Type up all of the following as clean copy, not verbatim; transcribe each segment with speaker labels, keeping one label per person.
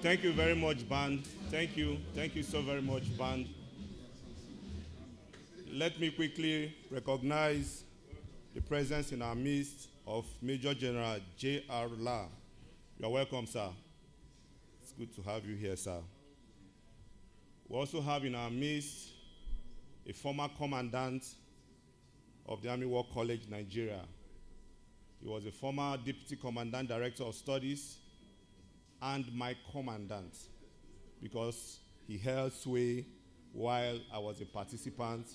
Speaker 1: Thank you very much, band. Thank you. Thank you so very much, band. Let me quickly recognize the presence in our midst of Major General J.R. La. You're welcome, sir. It's good to have you here, sir. We also have in our midst a former commandant of the Army War College, Nigeria. He was a former Deputy Commandant Director of Studies and my commandant because he held sway while I was a participant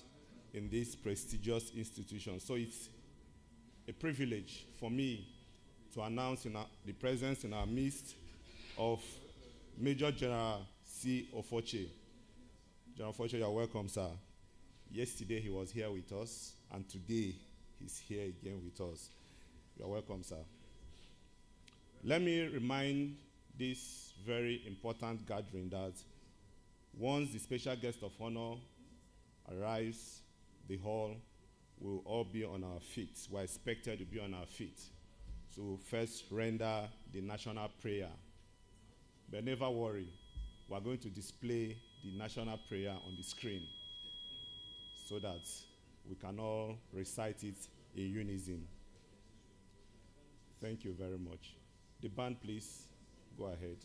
Speaker 1: in this prestigious institution. So it's a privilege for me to announce the presence in our midst of Major General C. Ofoche. General Ofoche, you're welcome, sir. Yesterday he was here with us, and today he's here again with us. You're welcome, sir. Let me remind this very important gathering that once the special guest of honor arrives, the hall will all be on our feet. We're expected to be on our feet. So first render the national prayer. But never worry, we're going to display the national prayer on the screen so that we can all recite it in unison. Thank you very much. The band, please, go ahead.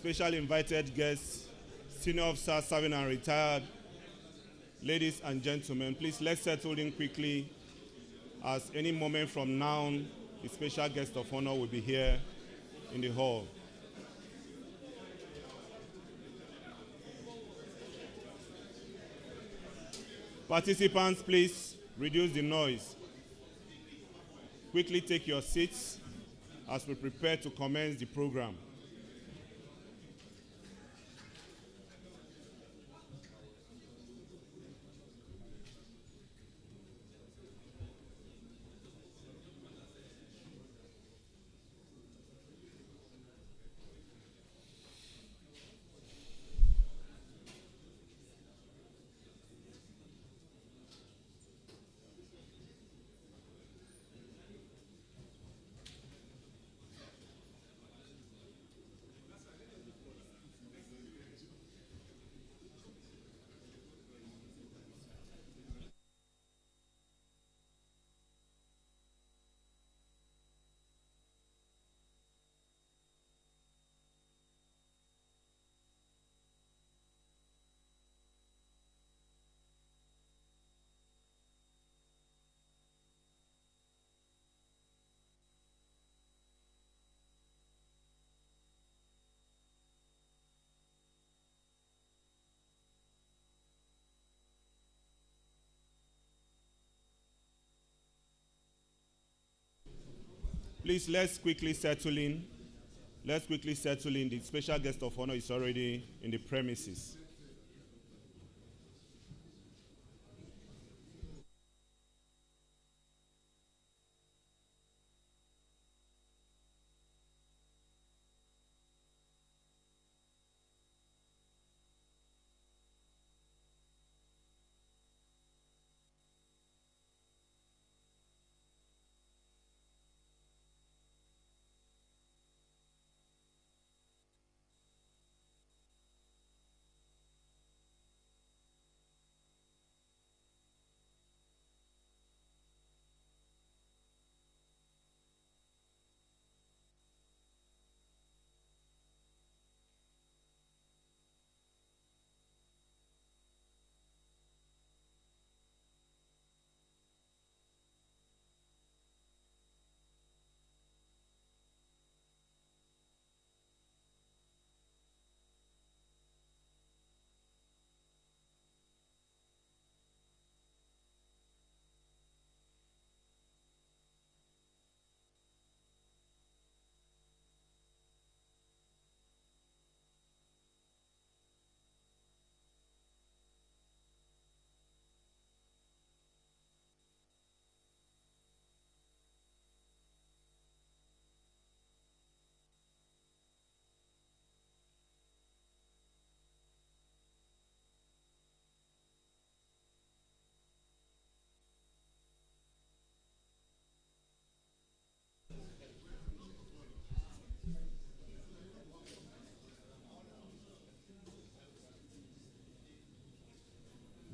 Speaker 1: Special invited guests, senior officers serving and retired, ladies and gentlemen, please let's settle in quickly as any moment from now, the special guest of honor will be here in the hall. Participants, please reduce the noise. Quickly take your seats as we prepare to commence the program. Please, let's quickly settle in. Let's quickly settle in. The special guest of honor is already in the premises.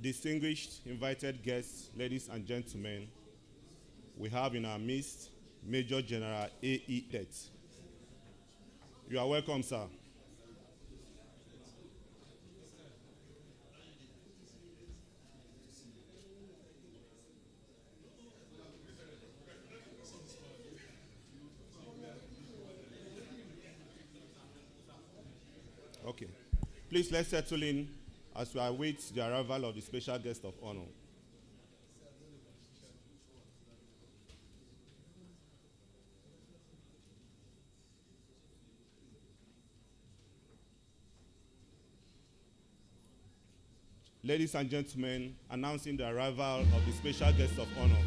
Speaker 1: Distinguished invited guests, ladies and gentlemen, we have in our midst Major General A.E. Det. You are welcome, sir. Okay. Please, let's settle in as we await the arrival of the special guest of honor. Ladies and gentlemen, announcing the arrival of the special guest of honor.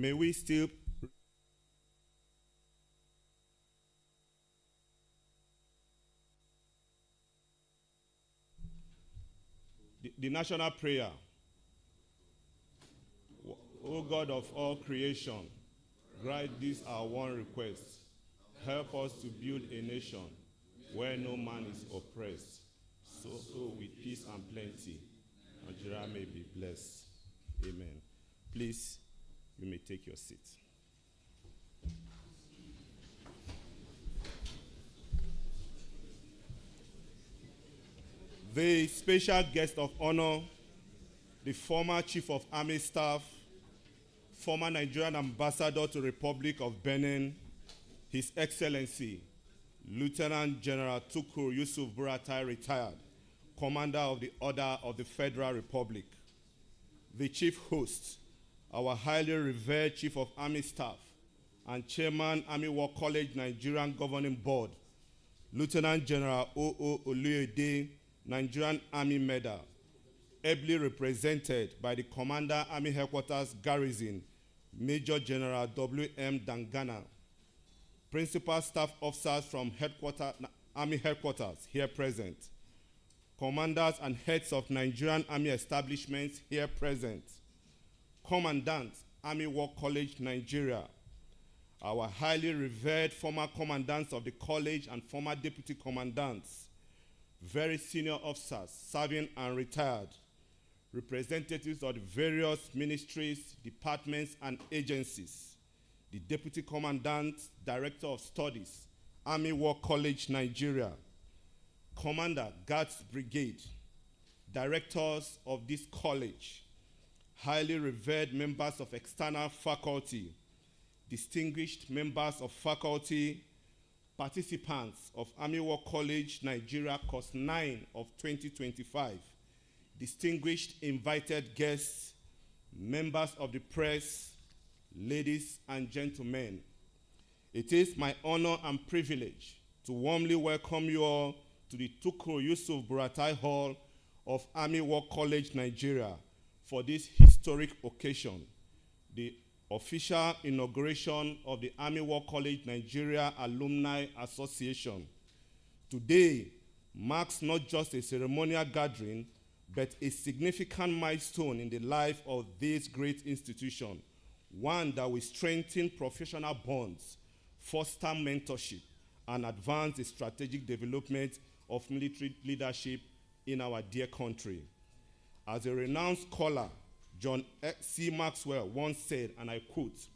Speaker 1: May we still the national prayer. O God of all creation, grant this our one request. Help us to build a nation where no man is oppressed, so with peace and plenty, Nigeria may be blessed. Amen. Please, you may take your seat. The special guest of honor, the former Chief of Army Staff, former Nigerian Ambassador to the Republic of Benin, His Excellency, Lieutenant General Tukur Yusuf Buratai, retired, Commander of the Order of the Federal Republic. The Chief Host, our highly revered Chief of Army Staff and Chairman Army War College Nigerian Governing Board, Lieutenant General O.O. Oluyede, Nigerian Army Medal, ably represented by the Commander Army Headquarters Garrison, Major General W.M. Dangana, Principal Staff Officers from Army Headquarters here present, Commanders and Heads of Nigerian Army Establishments here present, Commandant, Army War College, Nigeria, our highly revered former commandants of the college and former deputy commandants, very senior officers serving and retired, representatives of the various ministries, departments, and agencies, the Deputy Commandant, Director of Studies, Army War College, Nigeria, Commander, Guards Brigade, directors of this college, highly revered members of external faculty, distinguished members of faculty, participants of Army War College, Nigeria, Course 9 of 2025, distinguished invited guests, members of the press, ladies and gentlemen. It is my honor and privilege to warmly welcome you all to the Tukur Yusuf Buratai Hall of Army War College, Nigeria for this historic occasion, the official inauguration of the Army War College Nigeria Alumni Association. Today marks not just a ceremonial gathering, but a significant milestone in the life of this great institution, one that will strengthen professional bonds, foster mentorship, and advance the strategic development of military leadership in our dear country. As a renowned scholar, John C. Maxwell once said, and I quote,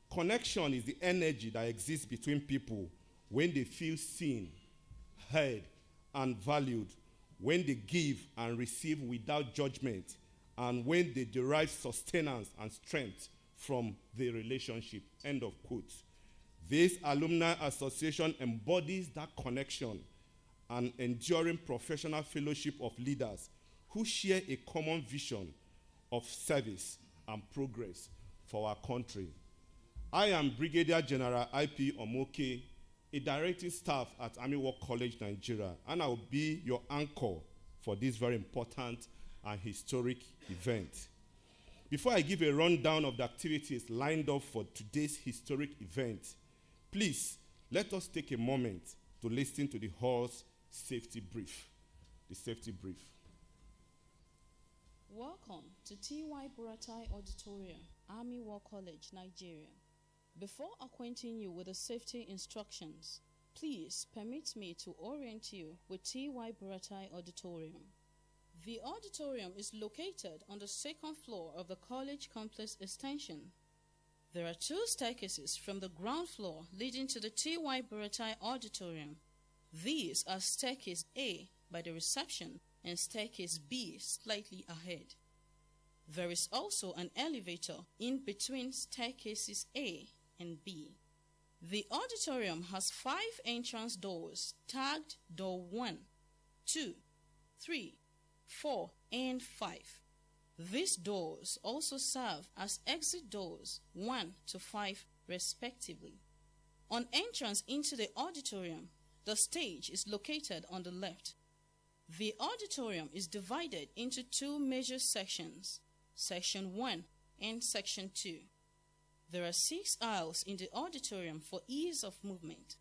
Speaker 1: "Connection is the energy that exists between people when they feel seen, heard, and valued, when they give and receive without judgment, and when they derive sustenance and strength from the relationship." End of quote. This alumni association embodies that connection, an enduring professional fellowship of leaders who share a common vision of service and progress for our country. I am Brigadier General I.P. Omoke, a directing staff at Army War College, Nigeria, and I will be your anchor for this very important and historic event. Before I give a rundown of the activities lined up for today's historic event, please let us take a moment to listen to the hall's safety brief. The safety brief.
Speaker 2: Welcome to T.Y. Buratai Auditorium, Army War College, Nigeria. Before acquainting you with the safety instructions, please permit me to orient you with T.Y. Buratai Auditorium. The auditorium is located on the second floor of the college complex extension. There are two staircases from the ground floor leading to the T.Y. Buratai Auditorium. These are staircase A by the reception and staircase B slightly ahead. There is also an elevator in between staircases A and B. The auditorium has 5 entrance doors tagged door 1, 2, 3, 4, and 5. These doors also serve as exit doors 1 to 5 respectively. On entrance into the auditorium, the stage is located on the left. The auditorium is divided into 2 major sections, Section 1 and Section 2. There are 6 aisles in the auditorium for ease of movement.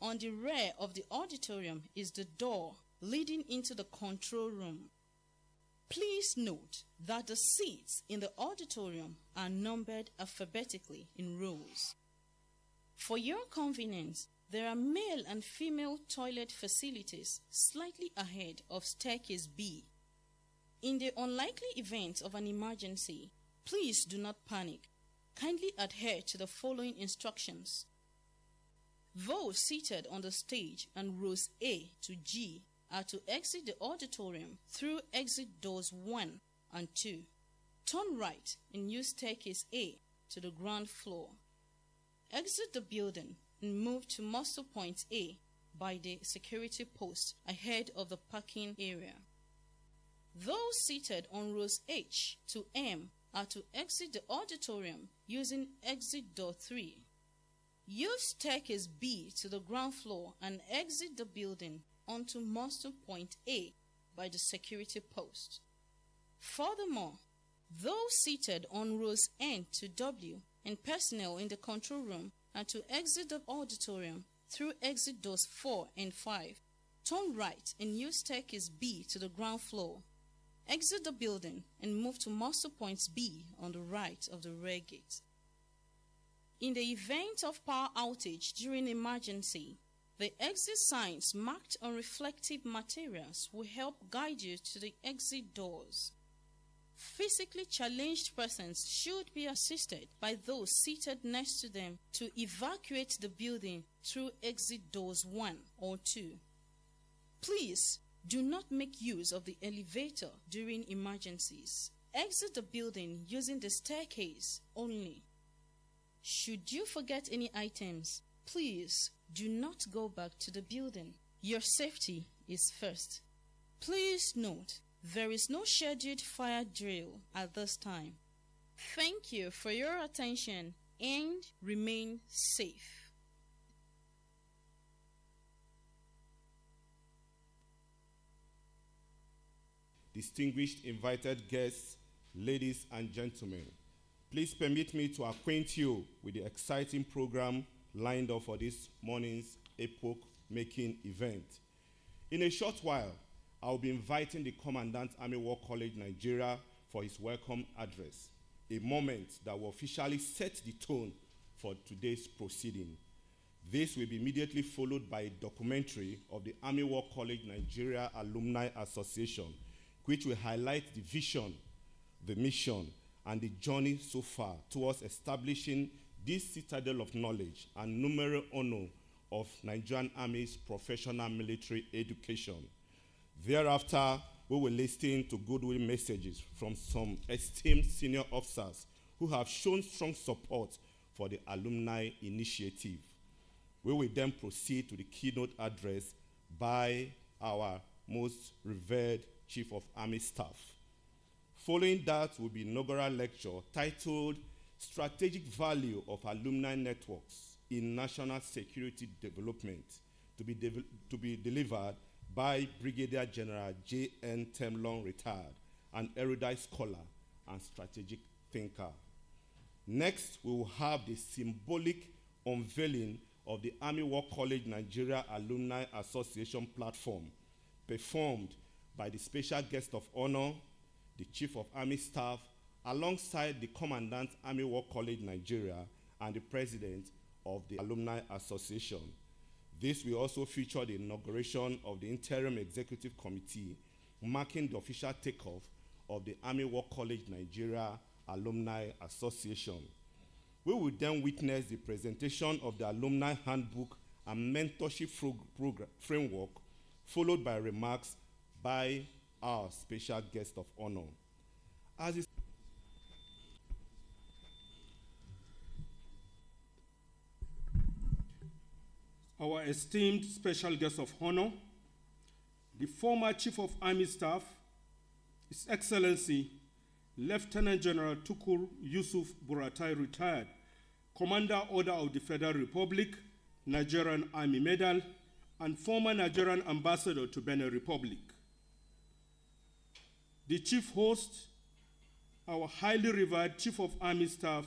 Speaker 2: On the rear of the auditorium is the door leading into the control room. Please note that the seats in the auditorium are numbered alphabetically in rows. For your convenience, there are male and female toilet facilities slightly ahead of staircase B. In the unlikely event of an emergency, please do not panic. Kindly adhere to the following instructions. Those seated on the stage and rows A to G are to exit the auditorium through exit doors 1 and 2. Turn right and use staircase A to the ground floor. Exit the building and move to muster point A by the security post ahead of the parking area. Those seated on rows H to M are to exit the auditorium using exit door 3. Use staircase B to the ground floor and exit the building onto muster point A by the security post. Furthermore, Those seated on rows N to W and personnel in the control room are to exit the auditorium through exit doors 4 and 5. Turn right and use staircase B to the ground floor. Exit the building and move to muster points B on the right of the rear gate. In the event of power outage during emergency, the exit signs marked on reflective materials will help guide you to the exit doors. Physically challenged persons should be assisted by those seated next to them to evacuate the building through exit doors 1 or 2. Please do not make use of the elevator during emergencies. Exit the building using the staircase only. Should you forget any items, please do not go back to the building. Your safety is first. Please note, there is no scheduled fire drill at this time. Thank you for your attention and remain safe.
Speaker 1: Distinguished invited guests, ladies and gentlemen, please permit me to acquaint you with the exciting program lined up for this morning's epoch-making event. In a short while, I will be inviting the Commandant Army War College Nigeria for his welcome address, a moment that will officially set the tone for today's proceeding. This will be immediately followed by a documentary of the Army War College Nigeria Alumni Association, which will highlight the vision, the mission, and the journey so far towards establishing this citadel of knowledge and numero uno of Nigerian Army's professional military education. Thereafter, we will listen to goodwill messages from some esteemed senior officers who have shown strong support for the alumni initiative. We will then proceed to the keynote address by our most revered Chief of Army Staff. Following that will be an inaugural lecture titled Strategic Value of Alumni Networks in National Security Development, to be delivered by Brigadier General J.N. Temlong, retired, an erudite scholar and strategic thinker. Next, we will have the symbolic unveiling of the Army War College Nigeria Alumni Association platform, performed by the special guest of honor, the Chief of Army Staff, alongside the Commandant Army War College Nigeria and the President of the Alumni Association. This will also feature the inauguration of the Interim Executive Committee, marking the official takeoff of the Army War College Nigeria Alumni Association. We will then witness the presentation of the Alumni Handbook and Mentorship Framework, followed by remarks by our special guest of honor.
Speaker 3: Our esteemed special guest of honor, the former Chief of Army Staff, His Excellency Lieutenant General Tukur Yusuf Buratai, retired, Commander Order of the Federal Republic, Nigerian Army Medal, and former Nigerian Ambassador to Benin Republic. The Chief Host, our highly revered Chief of Army Staff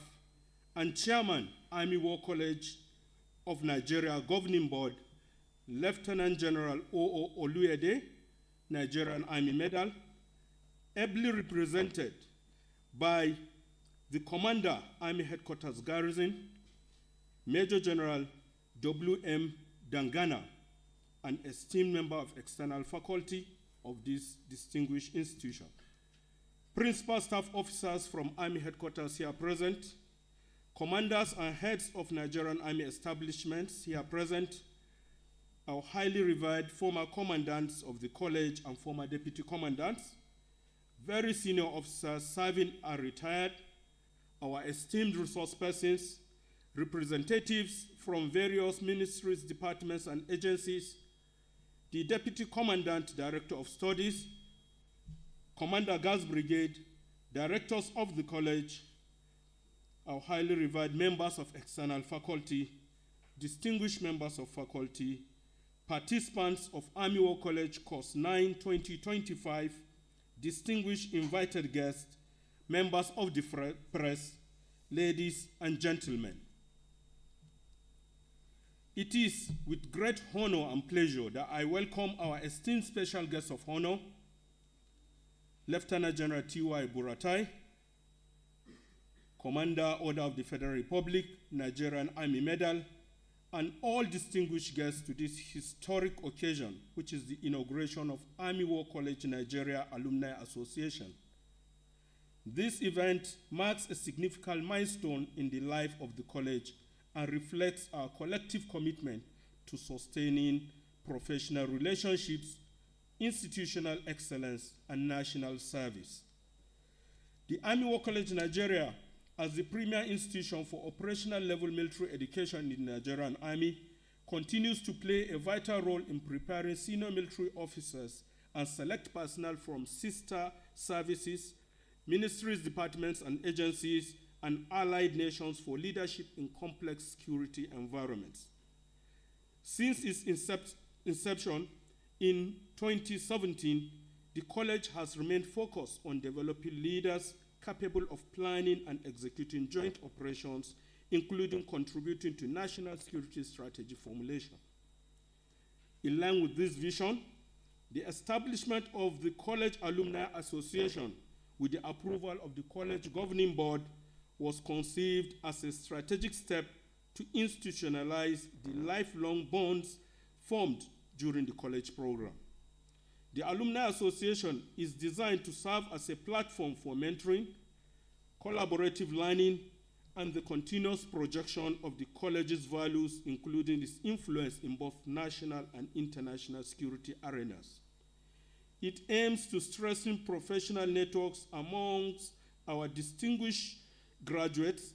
Speaker 3: and Chairman, Army War College of Nigeria Governing Board, Lieutenant General O.O. Oluyede, Nigerian Army Medal, ably represented by the Commander, Army Headquarters Garrison, Major General W.M. Dangana, an esteemed member of external faculty of this distinguished institution. Principal staff officers from Army Headquarters here present, commanders and heads of Nigerian Army establishments here present, our highly revered former commandants of the college and former deputy commandants, very senior officers serving or retired, our esteemed resource persons, representatives from various ministries, departments, and agencies, the Deputy Commandant, Director of Studies, Commander Gas Brigade, directors of the college, our highly revered members of external faculty, distinguished members of faculty, participants of Army War College Course 9 2025, distinguished invited guests, members of the press, ladies and gentlemen. It is with great honor and pleasure that I welcome our esteemed special guest of honor, Lieutenant General T.Y. Buratai, Commander, Order of the Federal Republic, Nigerian Army Medal, and all distinguished guests to this historic occasion, which is the inauguration of Army War College Nigeria Alumni Association. This event marks a significant milestone in the life of the college and reflects our collective commitment to sustaining professional relationships, institutional excellence, and national service. The Army War College Nigeria, as the premier institution for operational level military education in the Nigerian Army, continues to play a vital role in preparing senior military officers and select personnel from sister services, ministries, departments, and agencies, and allied nations for leadership in complex security environments. Since its inception in 2017, the college has remained focused on developing leaders capable of planning and executing joint operations, including contributing to national security strategy formulation. In line with this vision, the establishment of the College Alumni Association with the approval of the College Governing Board was conceived as a strategic step to institutionalize the lifelong bonds formed during the college program. The Alumni Association is designed to serve as a platform for mentoring, collaborative learning, and the continuous projection of the college's values, including its influence in both national and international security arenas. It aims to strengthen professional networks amongst our distinguished graduates,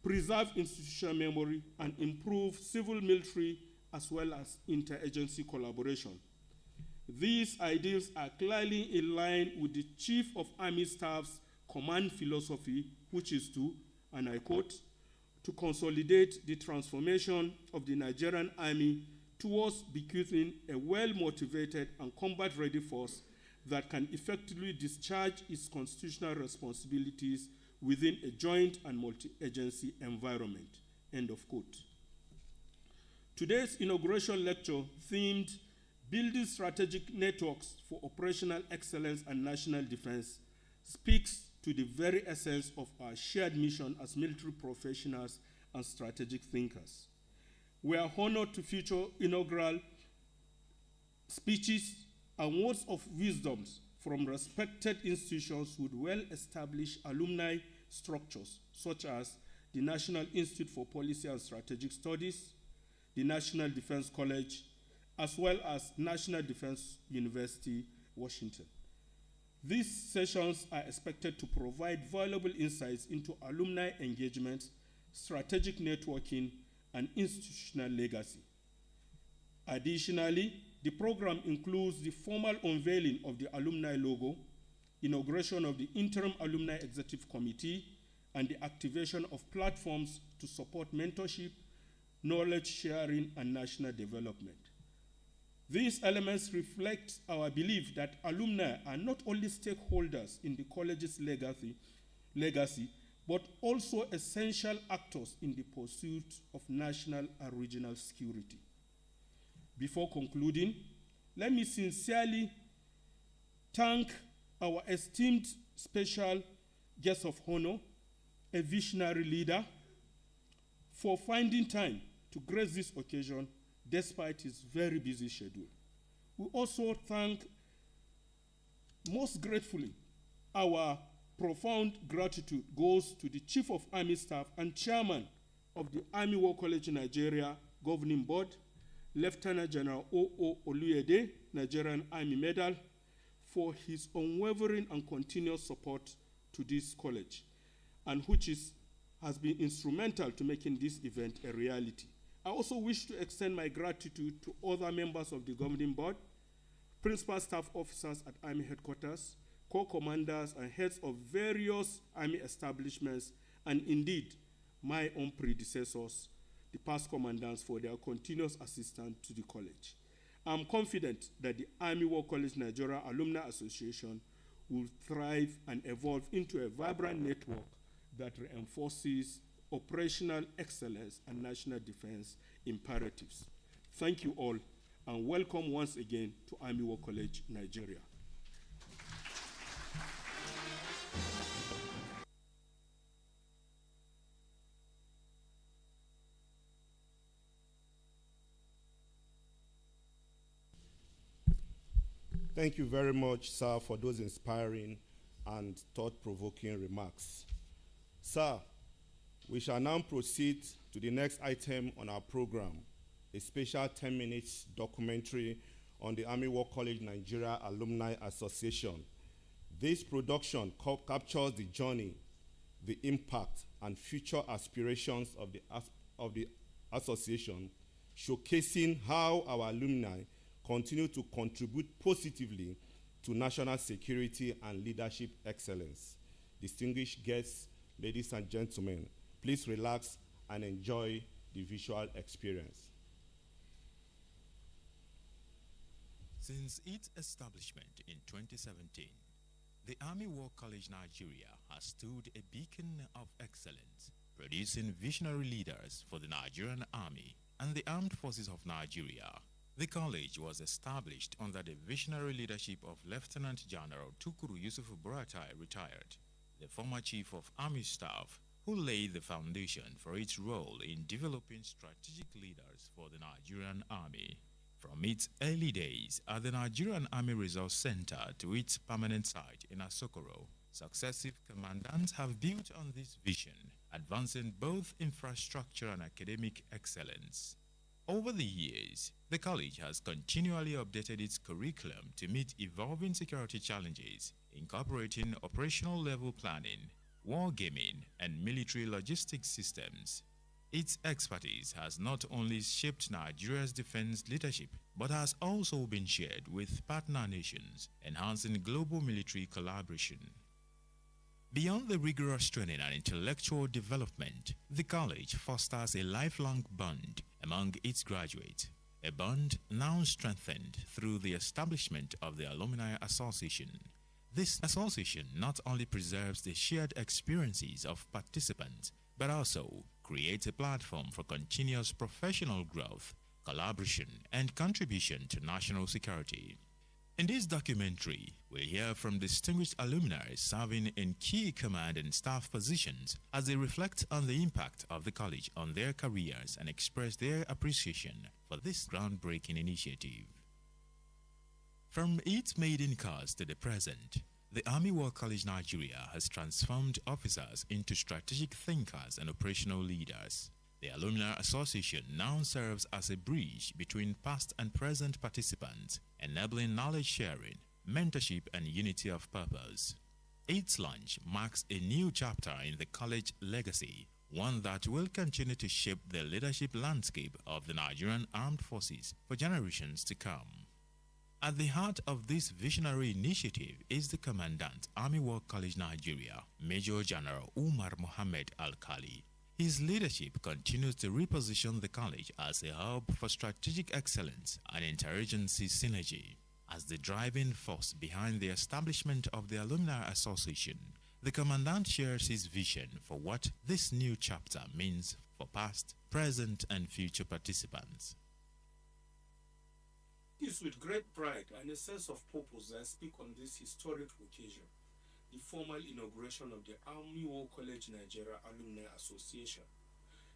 Speaker 3: preserve institutional memory, and improve civil military as well as interagency collaboration. These ideals are clearly in line with the Chief of Army Staff's command philosophy, which is to, and I quote, to consolidate the transformation of the Nigerian Army towards bequeathing a well-motivated and combat-ready force that can effectively discharge its constitutional responsibilities within a joint and multi-agency environment, end of quote. Today's inauguration lecture, themed Building Strategic Networks for Operational Excellence and National Defense, speaks to the very essence of our shared mission as military professionals and strategic thinkers. We are honored to feature inaugural speeches and words of wisdom from respected institutions with well-established alumni structures, such as the National Institute for Policy and Strategic Studies, the National Defense College, as well as National Defense University, Washington. These sessions are expected to provide valuable insights into alumni engagement, strategic networking, and institutional legacy. Additionally, the program includes the formal unveiling of the alumni logo, inauguration of the Interim Alumni Executive Committee, and the activation of platforms to support mentorship, knowledge sharing, and national development. These elements reflect our belief that alumni are not only stakeholders in the college's legacy, but also essential actors in the pursuit of national and regional security. Before concluding, let me sincerely thank our esteemed special guest of honor, a visionary leader, for finding time to grace this occasion despite his very busy schedule. We also thank most gratefully our profound gratitude goes to the Chief of Army Staff and Chairman of the Army War College Nigeria Governing Board, Lieutenant General O.O. Oluyede, Nigerian Army Medal, for his unwavering and continuous support to this college, and which has been instrumental to making this event a reality. I also wish to extend my gratitude to other members of the governing board, principal staff officers at Army headquarters, corps commanders and heads of various Army establishments, and indeed, my own predecessors, the past commandants, for their continuous assistance to the college. I'm confident that the Army War College Nigeria Alumni Association will thrive and evolve into a vibrant network that reinforces operational excellence and national defense imperatives. Thank you all, and welcome once again to Army War College, Nigeria.
Speaker 1: Thank you very much, sir, for those inspiring and thought-provoking remarks. Sir, we shall now proceed to the next item on our program, a special 10 minutes documentary on the Army War College Nigeria Alumni Association. This production captures the journey, the impact, and future aspirations of the association, showcasing how our alumni continue to contribute positively to national security and leadership excellence. Distinguished guests, ladies and gentlemen, please relax and enjoy the visual experience.
Speaker 4: Since its establishment in 2017, the Army War College Nigeria has stood a beacon of excellence, producing visionary leaders for the Nigerian Army and the Armed Forces of Nigeria. The college was established under the visionary leadership of Lieutenant General Tukuru Yusuf Buratai, retired, the former Chief of Army Staff, who laid the foundation for its role in developing strategic leaders for the Nigerian Army. From its early days at the Nigerian Army Resource Center to its permanent site in Asokoro, successive commandants have built on this vision, advancing both infrastructure and academic excellence. Over the years, the college has continually updated its curriculum to meet evolving security challenges, incorporating operational level planning, wargaming, and military logistics systems. Its expertise has not only shaped Nigeria's defense leadership, but has also been shared with partner nations, enhancing global military collaboration. Beyond the rigorous training and intellectual development, the college fosters a lifelong bond among its graduates, a bond now strengthened through the establishment of the Alumni Association. This association not only preserves the shared experiences of participants, but also creates a platform for continuous professional growth, collaboration, and contribution to national security. In this documentary, we hear from distinguished alumni serving in key command and staff positions as they reflect on the impact of the college on their careers and express their appreciation for this groundbreaking initiative. From its maiden cause to the present, the Army War College Nigeria has transformed officers into strategic thinkers and operational leaders. The Alumni Association now serves as a bridge between past and present participants, enabling knowledge sharing, mentorship, and unity of purpose. Its launch marks a new chapter in the college legacy, one that will continue to shape the leadership landscape of the Nigerian Armed Forces for generations to come. At the heart of this visionary initiative is the Commandant, Army War College Nigeria, Major General Umar Mohammed Al-Khali. His leadership continues to reposition the college as a hub for strategic excellence and interagency synergy. As the driving force behind the establishment of the Alumni Association, the Commandant shares his vision for what this new chapter means for past, present, and future participants.
Speaker 3: It is with great pride and a sense of purpose that I speak on this historic occasion, the formal inauguration of the Army War College Nigeria Alumni Association.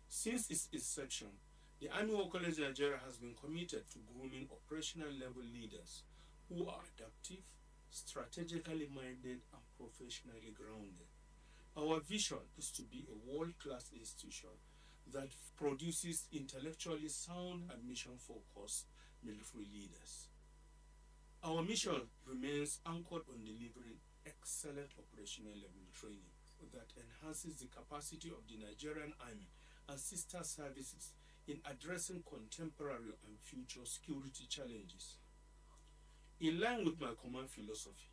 Speaker 3: Since its inception, the Army War College Nigeria has been committed to grooming operational level leaders who are adaptive, strategically minded, and professionally grounded. Our vision is to be a world-class institution that produces intellectually sound and mission-focused military leaders. Our mission remains anchored on delivering excellent operational level training that enhances the capacity of the Nigerian Army and sister services in addressing contemporary and future security challenges. In line with my command philosophy,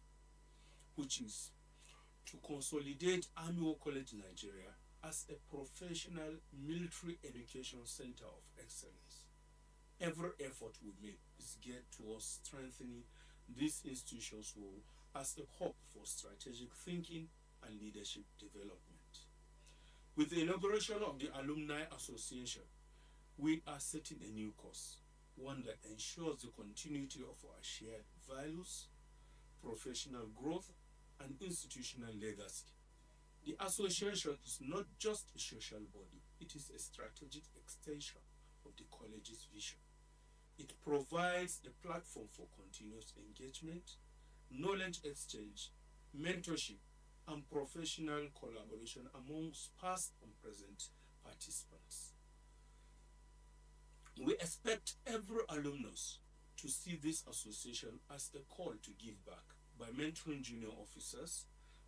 Speaker 3: which is to consolidate Army War College Nigeria as a professional military education center of excellence, every effort we make is geared towards strengthening this institution's role
Speaker 5: as a hub for strategic thinking and leadership development. With the inauguration of the Alumni Association, we are setting a new course, one that ensures the continuity of our shared values, professional growth, and institutional legacy. The association is not just a social body, it is a strategic extension of the college's vision. It provides a platform for continuous engagement, knowledge exchange, mentorship, and professional collaboration amongst past and present participants. We expect every alumnus to see this association as a call to give back by mentoring junior officers,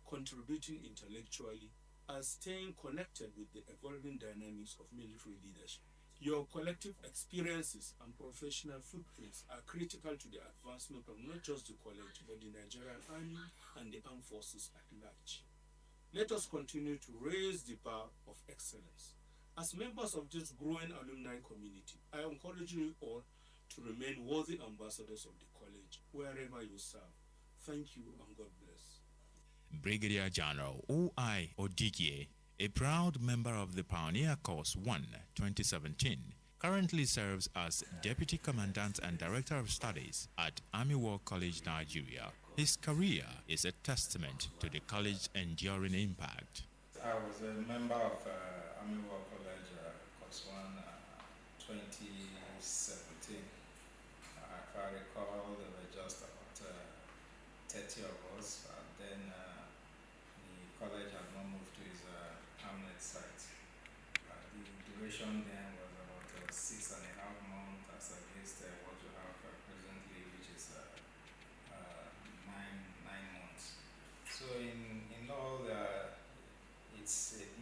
Speaker 5: contributing intellectually, and staying connected with the evolving dynamics of military leadership. Your collective experiences and professional footprints are critical to the advancement of not just the college, but the Nigerian Army and the armed forces at large. Let us continue to raise the bar of excellence. As members of this growing alumni community, I encourage you all to remain worthy ambassadors of the college wherever you serve. Thank you and God bless.
Speaker 4: Brigadier General O.I. Odigie, a proud member of the Pioneer Course 1 2017, currently serves as Deputy Commandant and Director of Studies at Army War College, Nigeria. His career is a testament to the college's enduring impact.
Speaker 6: I was a member of Army War College Course 1 2017. If I recall, there were just about 30 of us. Then the college had not moved to its hamlet site. The duration then was about 6.5 months as against what we have presently, which is 9 months. So in all, it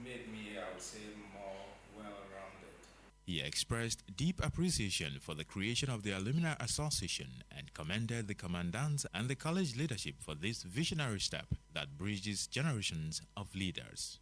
Speaker 6: made me, I would say, more well-rounded.
Speaker 4: He expressed deep appreciation for the creation of the Alumni Association and commended the commandants and the college leadership for this visionary step that bridges generations of leaders.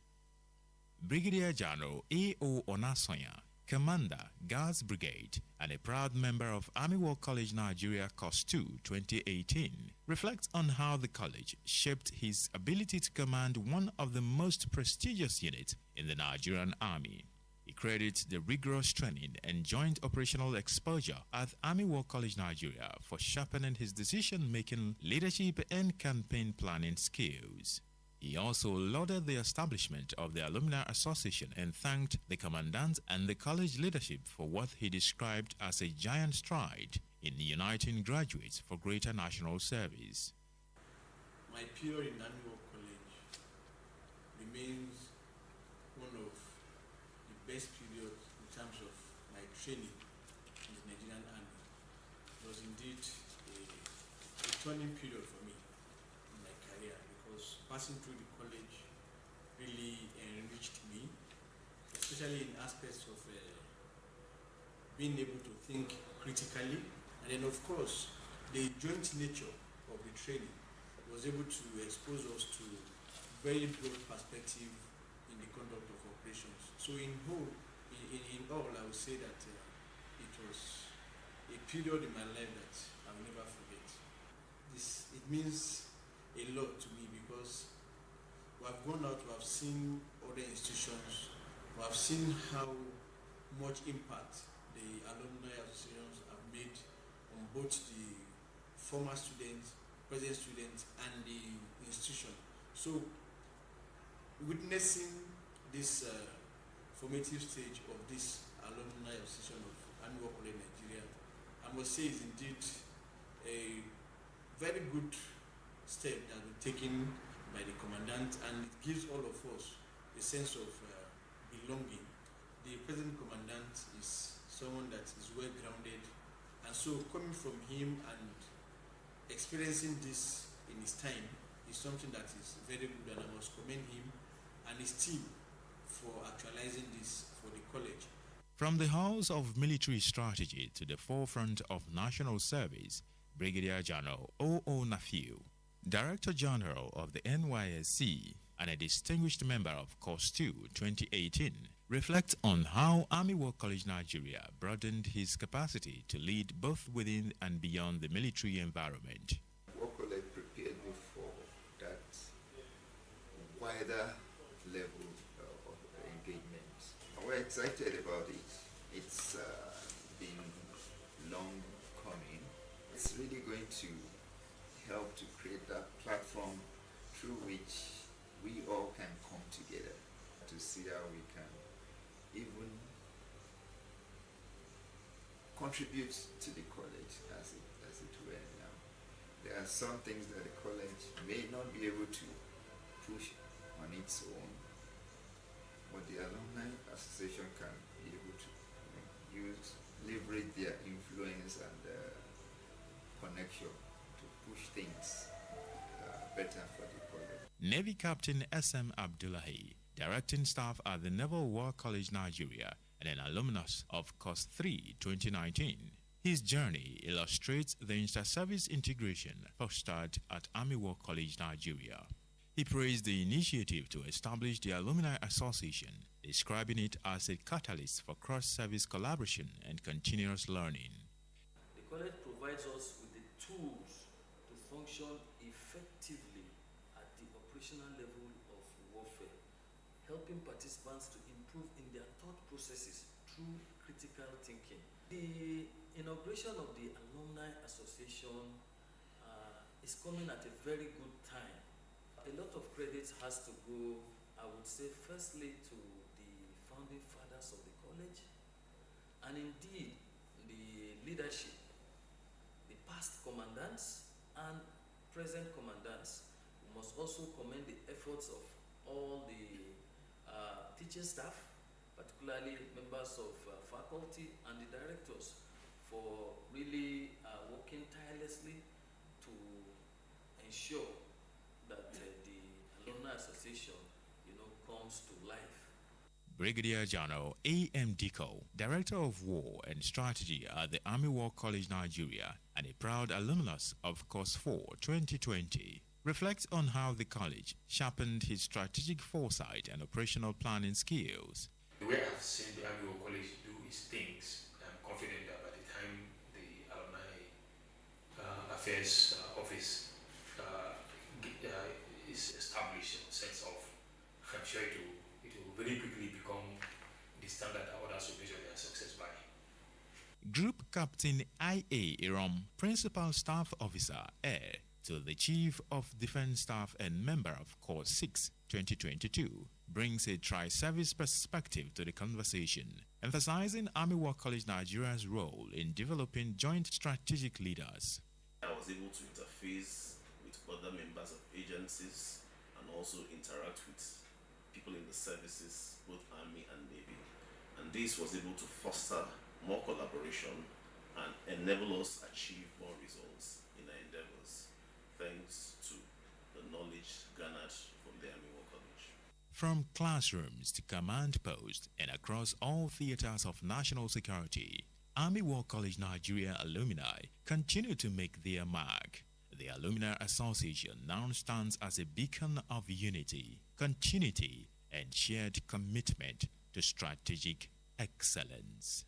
Speaker 4: Brigadier General A.O. Onasonya, Commander, Guards Brigade, and a proud member of Army War College Nigeria Course 2 2018, reflects on how the college shaped his ability to command one of the most prestigious units in the Nigerian Army. He credits the rigorous training and joint operational exposure at Army War College Nigeria for sharpening his decision-making, leadership, and campaign planning skills. He also lauded the establishment of the Alumni Association and thanked the commandant and the college leadership for what he described as a giant stride in uniting graduates for greater national service.
Speaker 7: My period in Army War College remains one of the best periods in terms of my training in the Nigerian Army. It was indeed a turning period for me in my career, because passing through the college really enriched me, especially in aspects of being able to think critically, and then of course the joint nature of the training was able to expose us to very broad perspective in the conduct of operations. So in all, I would say that it was a period in my life that I will never forget. It means a lot to me, because we have gone out, we have seen other institutions, we have seen how much impact the alumni associations have made on both the former students, present students, and the institution. So witnessing this formative stage of this alumni association of Army War College Nigeria, I must say is indeed a very good step that was taken by the commandant, and it gives all of us a sense of belonging. The present commandant is someone that is well grounded, and so coming from him and experiencing this in his time is something that is very good, and I must commend him and his team for actualizing this for the college.
Speaker 4: From the house of military strategy to the forefront of national service, Brigadier General O.O. Nafiu, Director General of the NYSC and a distinguished member of Course 2 2018, reflects on how Army War College Nigeria broadened his capacity to lead both within and beyond the military environment.
Speaker 8: War College prepared me for wider level of engagement. We're excited about it. It's been long coming. It's really going to help to create that platform through which we all can come together to see how we can even contribute to the college as it were now. There are some things that the college may not be able to push on its own, but the Alumni Association can be able to leverage their influence and connection to push things better for the college.
Speaker 4: Navy Captain S.M. Abdullahi, directing staff at the Naval War College Nigeria and an alumnus of Course 3 2019. His journey illustrates the inter-service integration fostered at Army War College Nigeria. He praised the initiative to establish the Alumni Association, describing it as a catalyst for cross-service collaboration and continuous learning.
Speaker 9: The college provides us with the tools to function effectively at the operational level of warfare, helping participants to improve in their thought processes through critical thinking. The inauguration of the Alumni Association is coming at a very good time. A lot of credit has to go, I would say, firstly to the founding fathers of the college, and indeed the leadership, the past commandants and present commandants. We must also commend the efforts of all the teaching staff, particularly members of faculty and the directors, for really working tirelessly to ensure that the Alumni Association, comes to life.
Speaker 4: Brigadier General A.M. Diko, Director of War and Strategy at the Army War College Nigeria and a proud alumnus of Course 4 2020, reflects on how the college sharpened his strategic foresight and operational planning skills.
Speaker 10: The way I've seen the Army War College do its things, I'm confident that by the time the Alumni Affairs Office is established and sets off, I'm sure it will very quickly become the standard that others will measure their success by.
Speaker 4: Group Captain I.A. Iram, Principal Staff Officer Air, to the Chief of Defense Staff and member of Course 6 2022, brings a tri-service perspective to the conversation, emphasizing Army War College Nigeria's role in developing joint strategic leaders.
Speaker 11: I was able to interface with other members of agencies and also interact with people in the services, both Army and Navy. And this was able to foster more collaboration and enable us achieve more results in our endeavors, thanks to the knowledge garnered from the Army War College.
Speaker 4: From classrooms to command posts and across all theaters of national security, Army War College Nigeria alumni continue to make their mark. The Alumni Association now stands as a beacon of unity, continuity, and shared commitment to strategic excellence.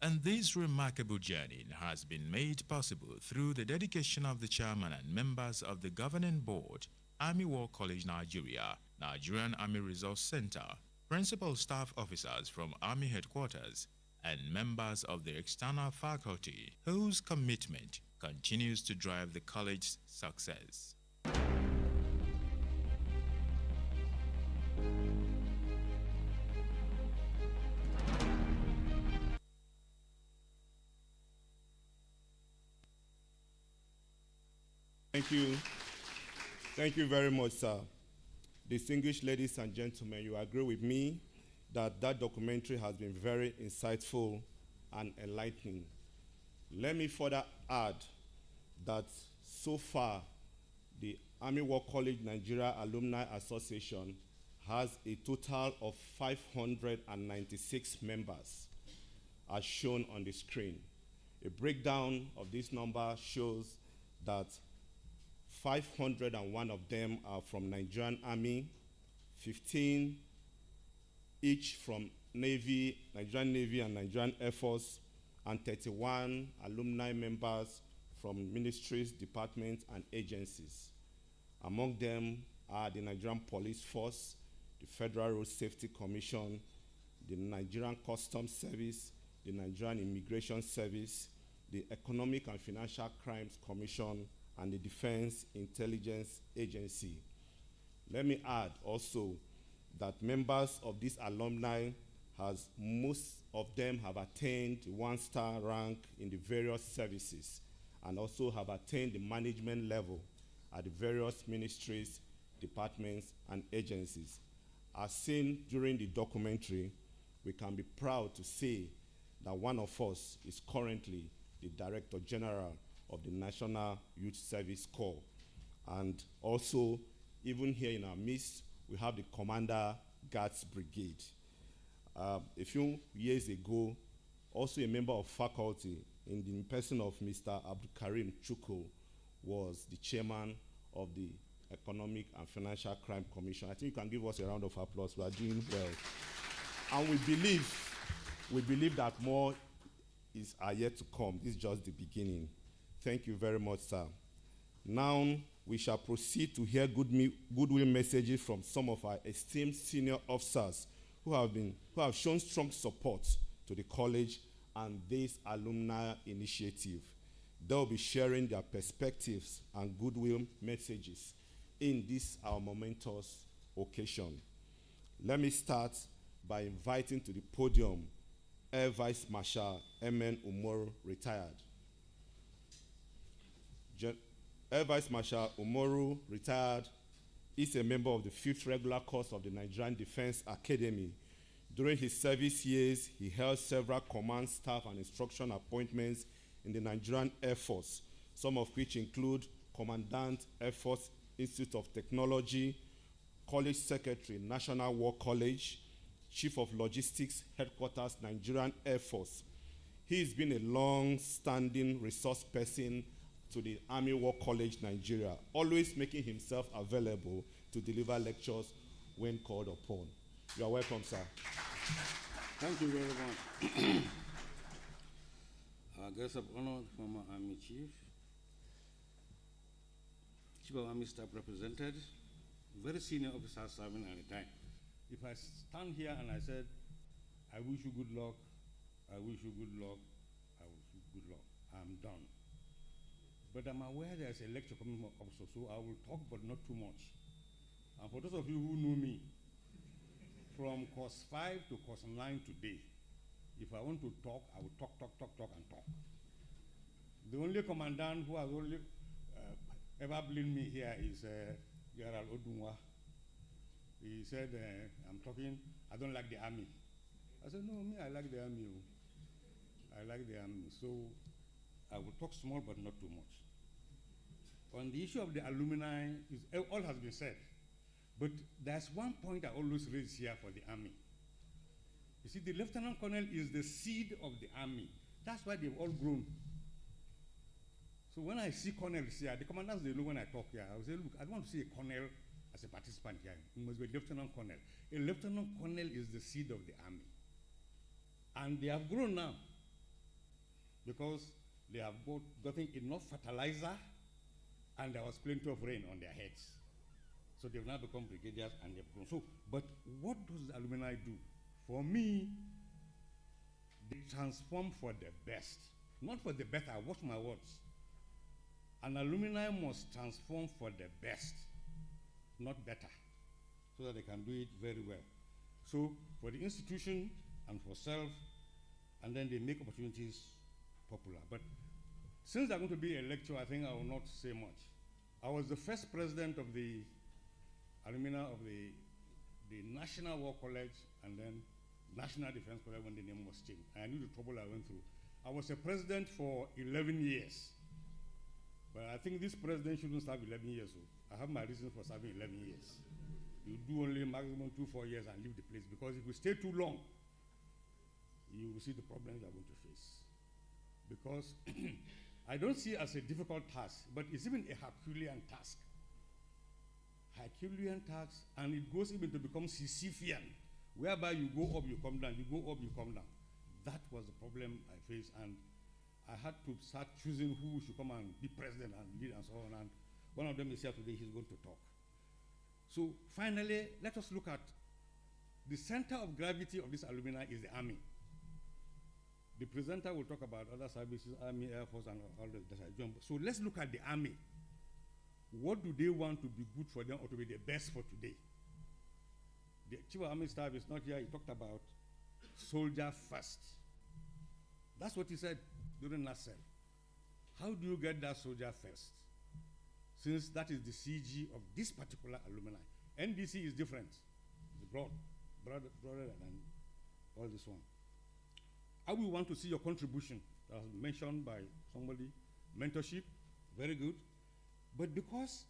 Speaker 4: And this remarkable journey has been made possible through the dedication of the chairman and members of the governing board, Army War College Nigeria, Nigerian Army Resource Center, principal staff officers from Army Headquarters, and members of the external faculty, whose commitment continues to drive the college's success.
Speaker 1: Thank you. Thank you very much, sir. Distinguished ladies and gentlemen, you agree with me that documentary has been very insightful and enlightening. Let me further add that so far, the Army War College Nigeria Alumni Association has a total of 596 members, as shown on the screen. A breakdown of this number shows that 501 of them are from Nigerian Army, 15 each from Navy, Nigerian Navy and Nigerian Air Force, and 31 alumni members from ministries, departments, and agencies. Among them are the Nigerian Police Force, the Federal Road Safety Commission, the Nigerian Customs Service, the Nigerian Immigration Service, the Economic and Financial Crimes Commission, and the Defense Intelligence Agency. Let me add also that members of this alumni, most of them have attained 1-star rank in the various services and also have attained the management level at the various ministries, departments, and agencies. As seen during the documentary, we can be proud to say that one of us is currently the Director General of the National Youth Service Corps. And also, even here in our midst, we have the Commander Guards Brigade. A few years ago, also a member of faculty in the person of Mr. Abdulkarim Chuko was the chairman of the Economic and Financial Crime Commission. I think you can give us a round of applause. We are doing well. And we believe that more are yet to come. This is just the beginning. Thank you very much, sir. Now, we shall proceed to hear goodwill messages from some of our esteemed senior officers who have shown strong support to the college and this alumni initiative. They'll be sharing their perspectives and goodwill messages in this our momentous occasion. Let me start by inviting to the podium Air Vice Marshal M.N. Umoru, retired. Air Vice Marshal Umoru, retired, is a member of the 5th regular course of the Nigerian Defense Academy. During his service years, he held several command, staff, and instruction appointments in the Nigerian Air Force, some of which include Commandant Air Force Institute of Technology, College Secretary, National War College, Chief of Logistics, Headquarters, Nigerian Air Force. He has been a long-standing resource person to the Army War College, Nigeria, always making himself available to deliver lectures when called upon. You are welcome, sir.
Speaker 12: Thank you very much. Our guest of honor, former Army Chief of Army Staff represented, very senior officers serving at the time. If I stand here and I said, I wish you good luck, I wish you good luck, I wish you good luck, I'm done. But I'm aware there's a lecture coming up also, so I will talk, but not too much. And for those of you who know me, from course 5 to course 9 today, if I want to talk, I will talk, and talk. The only commandant who has only ever blamed me here is General Odunwa. He said, I'm talking, I don't like the army. I said, no, me, I like the army. I like the army. So I will talk small, but not too much. On the issue of the alumni, all has been said. But there's one point I always raise here for the army. You see, the lieutenant colonel is the seed of the army. That's why they've all grown. So when I see colonels here, the commandants, they know when I talk here, I will say, look, I don't want to see a colonel as a participant here. It must be a lieutenant colonel. A lieutenant colonel is the seed of the army. And they have grown now because they have gotten enough fertilizer and there was plenty of rain on their heads. So they've now become brigadiers and they've grown. So, but what does the alumni do? For me, they transform for the best. Not for the better, watch my words. An alumni must transform for the best, not better, so that they can do it very well. So for the institution and for self, and then they make opportunities popular. But since they're going to be a lecture, I think I will not say much. I was the first president of the alumni of the National War College and then National Defense College when the name was changed. I knew the trouble I went through. I was a president for 11 years. But I think this president shouldn't serve 11 years. So I have my reasons for serving 11 years. You do only maximum 2-4 years and leave the place, because if you stay too long, you will see the problems you are going to face. Because I don't see it as a difficult task, but it's even a Herculean task. Herculean task, and it goes even to become Sisyphean, whereby you go up, you come down, you go up, you come down. That was the problem I faced, and I had to start choosing who should come and be president and lead and so on. And one of them is here today, he's going to talk. So finally, let us look at the center of gravity of this alumni is the Army. The presenter will talk about other services, Army, Air Force, and all the that. So let's look at the Army. What do they want to be good for them or to be the best for today? The Chief of Army Staff is not here. He talked about soldier first. That's what he said during last cell. How do you get that soldier first? Since that is the CG of this particular alumni. NDC is different. It's broader than all this one. I will want to see your contribution, as mentioned by somebody, mentorship, very good. But because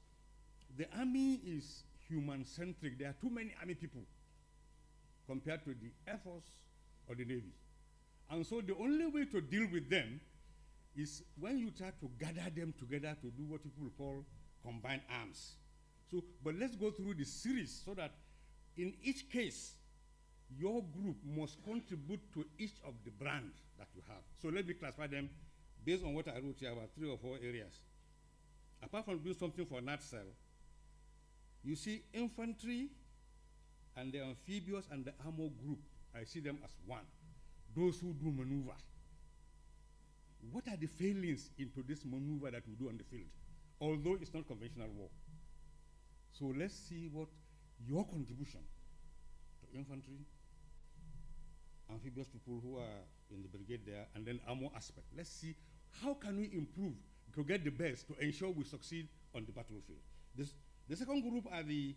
Speaker 12: the Army is human-centric, there are too many Army people compared to the Air Force or the Navy. And so the only way to deal with them is when you try to gather them together to do what people call combined arms. So, but let's go through the series so that in each case, your group must contribute to each of the brands that you have. So let me classify them based on what I wrote here, about 3 or 4 areas. Apart from doing something for NatCell, you see infantry and the amphibious and the armor group, I see them as one. Those who do maneuver. What are the failings into this maneuver that we do on the field? Although it's not conventional war. So let's see what your contribution to infantry, amphibious people who are in the brigade there, and then armor aspect. Let's see how can we improve to get the best to ensure we succeed on the battlefield. The second group are the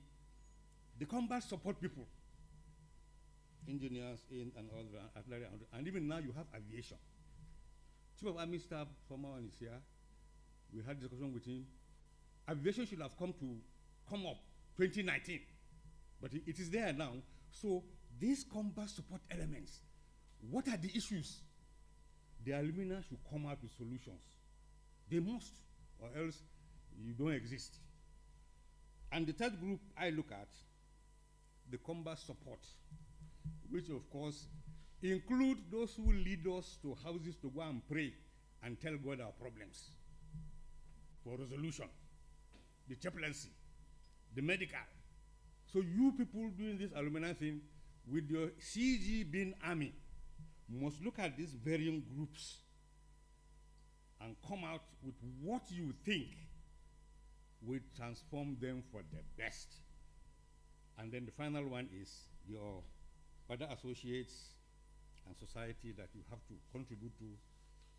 Speaker 12: combat support people, engineers in and all the artillery, and even now you have aviation. Chief of Army Staff, former one is here. We had discussion with him. Aviation should have come up 2019, but it is there now. So these combat support elements, what are the issues? The alumni should come out with solutions. They must, or else you don't exist. And the third group I look at, the combat support, which of course include those who lead us to houses to go and pray and tell God our problems for resolution, the chaplaincy, the medical. So you people doing this alumni thing with your CG being Army must look at these varying groups and come out with what you think will transform them for the best. And then the final one is your other associates and society that you have to contribute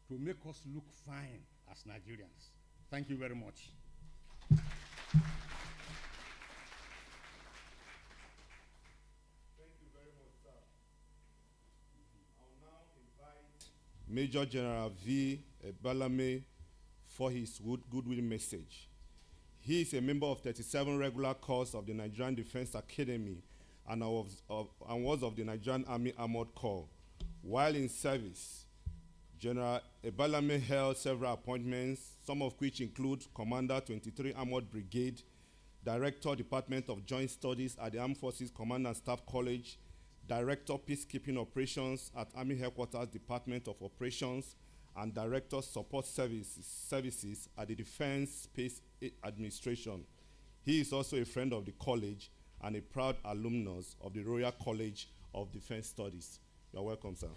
Speaker 12: to make us look fine as Nigerians. Thank you very much.
Speaker 1: Major General V. Balame for his goodwill message. He is a member of 37 regular corps of the Nigerian Defense Academy and was of the Nigerian Army Armored Corps. While in service, General Ebalame held several appointments, some of which include Commander 23 Armored Brigade, Director Department of Joint Studies at the Armed Forces Command and Staff College, Director Peacekeeping Operations at Army Headquarters Department of Operations, and Director Support Services at the Defense Space Administration. He is also a friend of the college and a proud alumnus of the Royal College of Defense Studies. You are welcome, sir.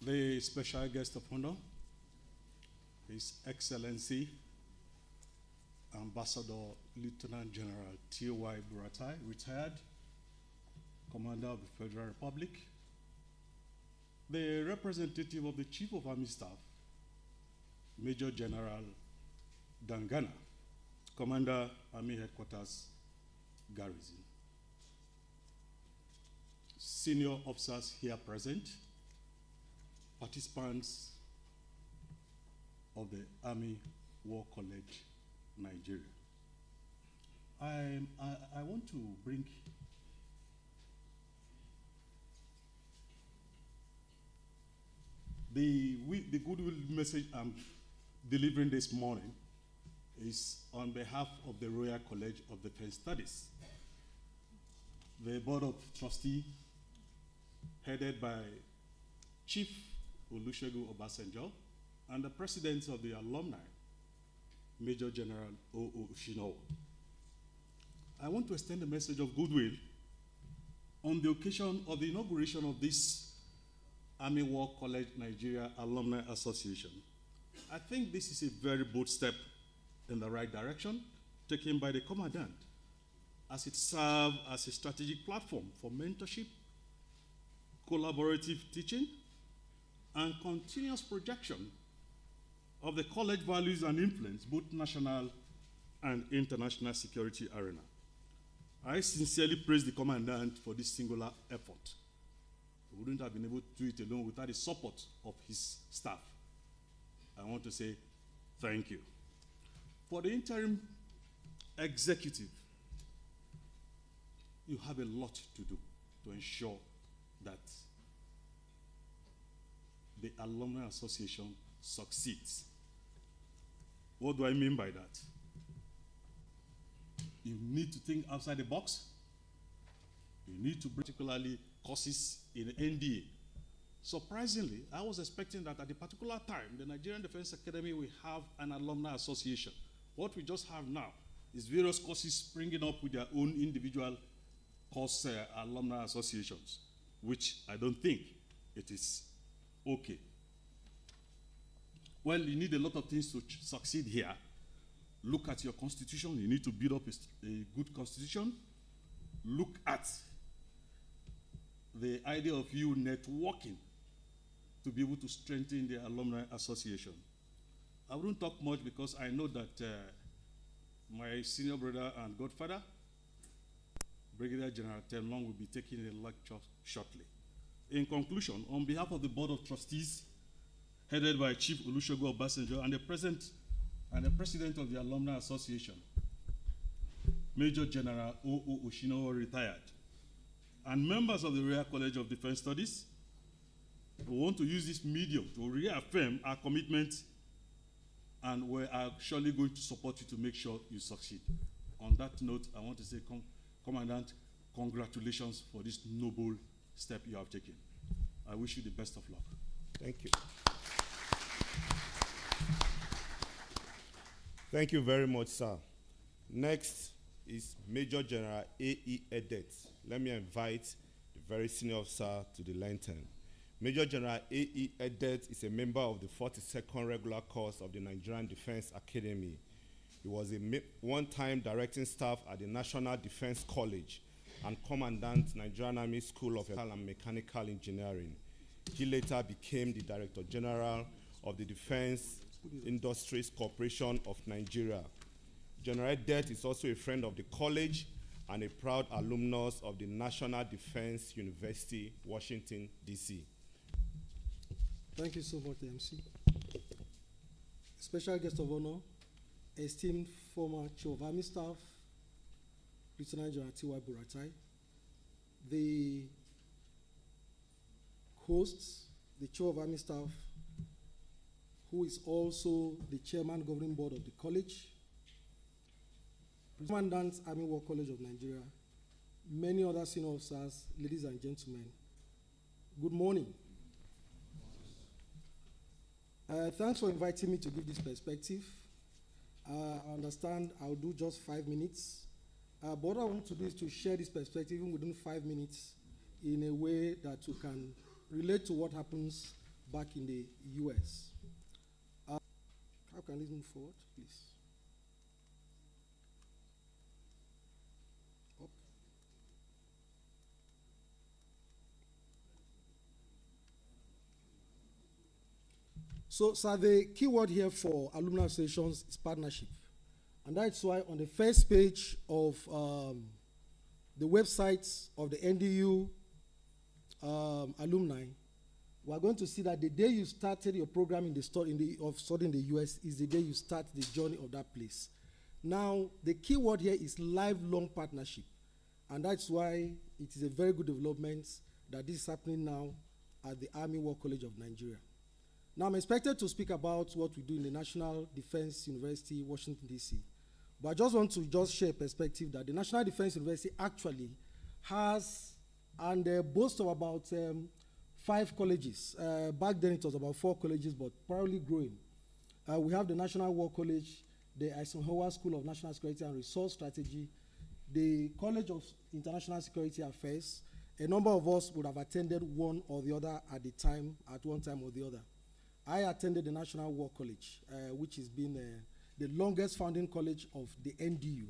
Speaker 3: The special guest of honor, His Excellency Ambassador Lieutenant General T.Y. Buratai, retired Commander of the Federal Republic, the representative of the Chief of Army Staff, Major General Dangana, Commander Army Headquarters Garrison, senior officers here present, participants of the Army War College, Nigeria. I want to bring the goodwill message I'm delivering this morning is on behalf of the Royal College of Defense Studies. The Board of Trustees, headed by Chief Olusegun Obasanjo, and the presidents of the alumni, Major General O.O. Oshinowo. I want to extend a message of goodwill on the occasion of the inauguration of this Army War College Nigeria Alumni Association. I think this is a very bold step in the right direction taken by the Commandant, as it serves as a strategic platform for mentorship, collaborative teaching, and continuous projection of the college values and influence, both national and international security arena. I sincerely praise the Commandant for this singular effort. We wouldn't have been able to do it alone without the support of his staff. I want to say thank you. For the interim executive, you have a lot to do to ensure that the Alumni Association succeeds. What do I mean by that? You need to think outside the box. You need to, particularly courses in NDA. Surprisingly, I was expecting that at a particular time, the Nigerian Defense Academy will have an alumni association. What we just have now is various courses springing up with their own individual course alumni associations, which I don't think it is okay. Well, you need a lot of things to succeed here. Look at your constitution. You need to build up a good constitution. Look at the idea of you networking to be able to strengthen the alumni association. I wouldn't talk much because I know that my senior brother and godfather, Brigadier General Temlong, will be taking a lecture shortly. In conclusion, on behalf of the Board of Trustees, headed by Chief Olusegun Obasanjo and the President of the Alumni Association, Major General O.O. Oshinowo, retired, and members of the Royal College of Defense Studies, we want to use this medium to reaffirm our commitment, and we are surely going to support you to make sure you succeed. On that note, I want to say, Commandant, congratulations for this noble step you have taken. I wish you the best of luck.
Speaker 1: Thank you. Thank you very much, sir. Next is Major General A.E. Edet. Let me invite the very senior officer to the lantern. Major General A.E. Edet is a member of the 42nd regular course of the Nigerian Defense Academy. He was a one-time directing staff at the National Defense College and Commandant Nigerian Army School of Electrical and Mechanical Engineering. He later became the Director General of the Defense Industries Corporation of Nigeria. General Edet is also a friend of the college and a proud alumnus of the National Defense University, Washington, D.C.
Speaker 13: Thank you so much, MC. Special guest of honor, esteemed former Chief of Army Staff, Lieutenant General T.Y. Buratai, the hosts, the Chief of Army Staff, who is also the Chairman Governing Board of the college, Commandant Army War College of Nigeria, many other senior officers, ladies and gentlemen, good morning. Thanks for inviting me to give this perspective. I understand I'll do just 5 minutes. But what I want to do is to share this perspective even within 5 minutes in a way that you can relate to what happens back in the US. How can this move forward, please? Up. So, the key word here for alumni associations is partnership. And that's why on the first page of the website of the NDU alumni, we're going to see that the day you started your program in the study in the US is the day you start the journey of that place. Now, the key word here is lifelong partnership. And that's why it is a very good development that this is happening now at the Army War College of Nigeria. Now, I'm expected to speak about what we do in the National Defense University, Washington, D.C. But I just want to share a perspective that the National Defense University actually has and boasts of about 5 colleges. Back then it was about 4 colleges, but probably growing. We have the National War College, the Eisenhower School of National Security and Resource Strategy, the College of International Security Affairs. A number of us would have attended one or the other at one time or the other. I attended the National War College, which has been the longest founding college of the NDU.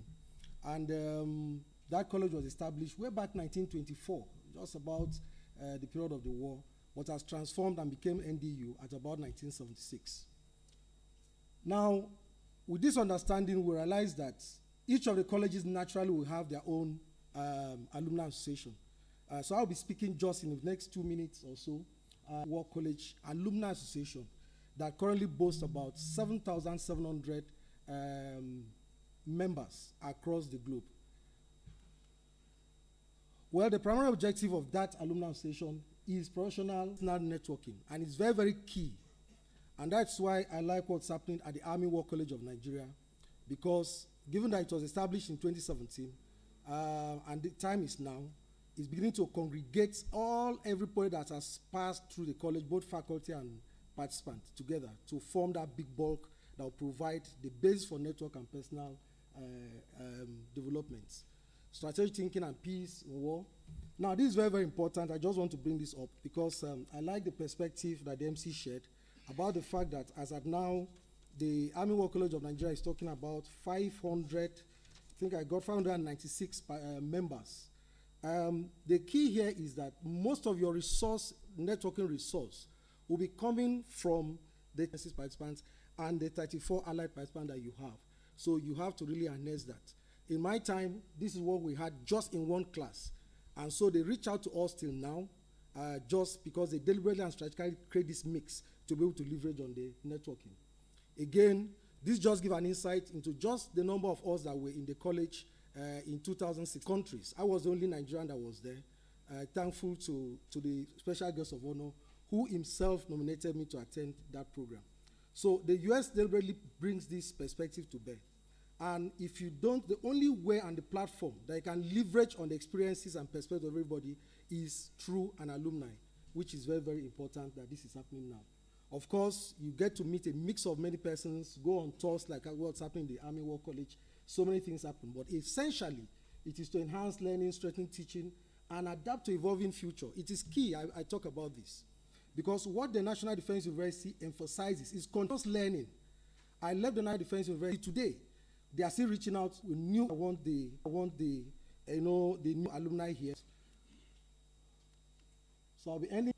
Speaker 13: And that college was established way back 1924, just about the period of the war, but has transformed and became NDU at about 1976. Now, with this understanding, we realize that each of the colleges naturally will have their own alumni association. So I'll be speaking just in the next 2 minutes or so. War College Alumni Association that currently boasts about 7,700 members across the globe. Well, the primary objective of that alumni association is professional networking, and it's very, very key. And that's why I like what's happening at the Army War College of Nigeria, because given that it was established in 2017, and the time is now, it's beginning to congregate everybody that has passed through the college, both faculty and participants, together to form that big bulk that will provide the basis for network and personal developments. Strategic thinking and peace in war. Now, this is very, very important. I just want to bring this up because I like the perspective that the MC shared about the fact that as at now, the Army War College of Nigeria is talking about 500, I think I got 596 members. The key here is that most of your networking resource, will be coming from the participants and the 34 allied participants that you have. So you have to really harness that. In my time, this is what we had just in one class. And so they reach out to us till now, just because they deliberately and strategically create this mix to be able to leverage on the networking. Again, this just gives an insight into just the number of us that were in the college in 2006 countries. I was the only Nigerian that was there. Thankful to the special guest of honor who himself nominated me to attend that program. So the US deliberately brings this perspective to bear. And if you don't, the only way and the platform that you can leverage on the experiences and perspective of everybody is through an alumni, which is very, very important that this is happening now. Of course, you get to meet a mix of many persons, go on tours like what's happening in the Army War College. So many things happen. But essentially, it is to enhance learning, strengthen teaching, and adapt to evolving future. It is key, I talk about this. Because what the National Defense University emphasizes is continuous learning. I left the National Defense University today. They are still reaching out with new. I want the new alumni here. So I'll be ending.